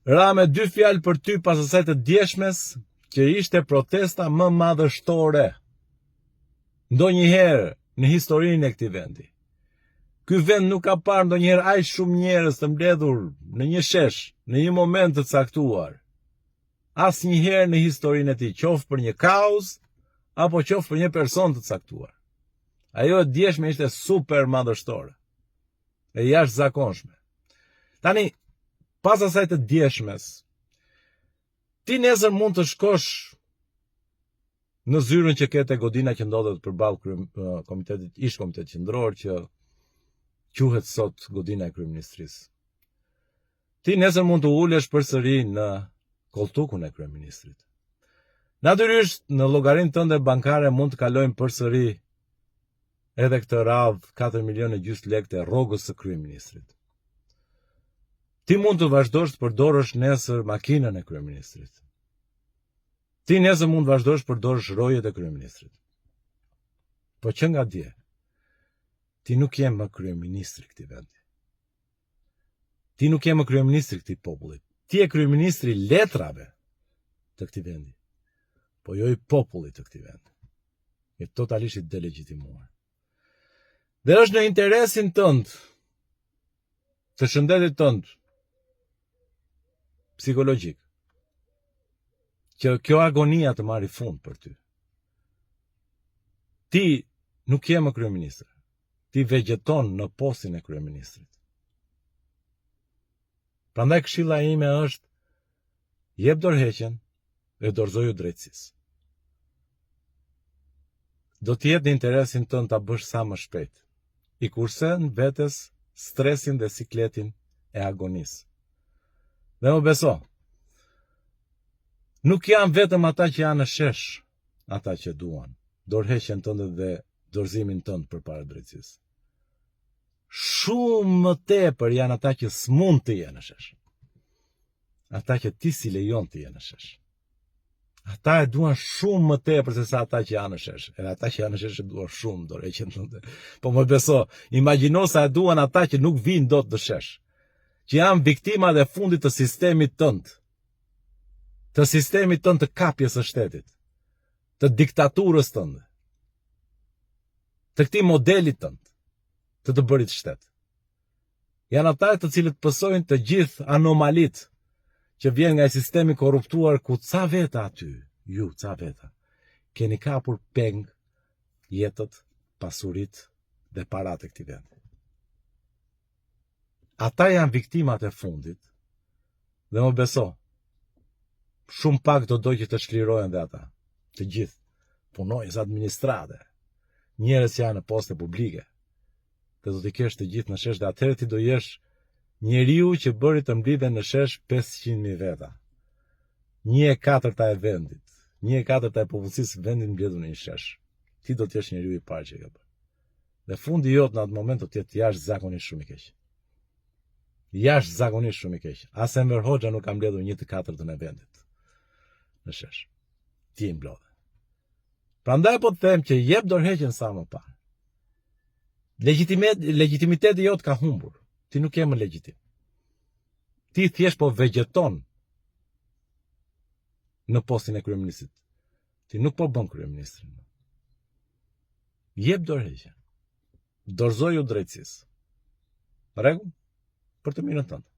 ra me 2 fjalë për ty pas asaj të djeshmes, që ishte protesta më madhështore ndonjëherë në historinë e këtij vendi. Ky vend nuk ka parë ndonjëherë aq shumë njerëz të mbledhur në një shesh, në një moment të caktuar. Asnjëherë në historinë e tij, qoftë për një kauz apo qoftë për një person të caktuar. Ajo e djeshme ishte super madhështore e jashtëzakonshme. Tani, pas asaj të djeshmes, ti nesër mund të shkosh në zyrën që ke te godina që ndodhet përballë komitetit, ish komitet qendror që quhet sot godina e kryeministrisë. Ti nesër mund të ulesh përsëri në koltukun e kryeministrit. Natyrisht, në llogarinë tënde bankare mund të kalojnë përsëri edhe këtë radhë 4,5 milionë lekë të rrogës së kryeministrit. Ti mund të vazhdosh të përdorësh nesër makinën e kryeministrit. Ti nesër mund të vazhdosh të përdorësh rojet e kryeministrit. Po që nga dje, ti nuk je më kryeministri këtij vendi. Ti nuk je më kryeministri këtij populli. Ti je kryeministri i letrave të këtij vendi, po jo i popullit të këtij vendi. Je totalisht i delegjitimuar. Dhe është në interesin tënd, të shëndetit tënd psikologjik, që kjo agonia të marrë fund për ty. Ti nuk je më kryeministër. Ti vegjeton në postin e kryeministrit. Prandaj këshilla ime është: jep dorëheqjen e dorëzoju drejtësisë. Do të jetë në interesin tënd ta bësh sa më shpejt, i kursen vetes stresin dhe sikletin e agonisë. Dhe më beso, nuk janë vetëm ata që janë në shesh, ata që duan dorëheqjen tënde dhe dorëzimin tënd përpara drejtësisë. Shumë më tepër janë ata që s'mund të jenë në shesh. Ata që ti si lejon të jenë në shesh. Ata e duan shumë më tepër se sa ata që janë në shesh. Edhe ata që janë në shesh e duan shumë dorëheqjen tënde. Po më beso, imagjino sa e duan ata që nuk vinë dot në shesh, që janë viktima dhe fundit të sistemit tënd. Të sistemit tënd të kapjes së shtetit, të diktaturës tënde, të këtij modelit tënd të bërit shtet. Janë ata të cilët pësojnë të gjithë anomalitë që vjen nga sistemi korruptuar, ku ca veta aty, ju ca veta, keni kapur peng jetët, pasurit dhe parat e këtij vendi. Ata janë viktimat e fundit dhe më beso, shumë pak do dojë që të shklirohen dhe ata, të gjithë, punojës administrate, njerëz që janë në poste publike, dhe do t'i kesh të gjithë në shesh, dhe atëherë ti do jesh njeriu që bëri të mblidhen në shesh 500.000 veta. 1/4 e vendit, 1/4 e popullsisë vendit mbledhur në një shesh. Ti do t'jesh njeriu i parë që e ka bërë. Dhe fundi jot në atë moment do t'jetë jashtëzakonisht shumë i keq. Jashtëzakonisht shumë i keq. As Enver Hoxha nuk ka mbledhur 1/4 e vendit në shesh. Ti i mblodhe. Prandaj po të them që jep dorëheqjen sa më parë. Legitimiteti jot ka humbur. Ti nuk je më legjitim. Ti thjesht po vegjeton në postin e kryeministrit. Ti nuk po bën kryeministrin. Jep dorëheqjen. Dorëzoju drejtësisë. Rregull? Për të mirën tënde.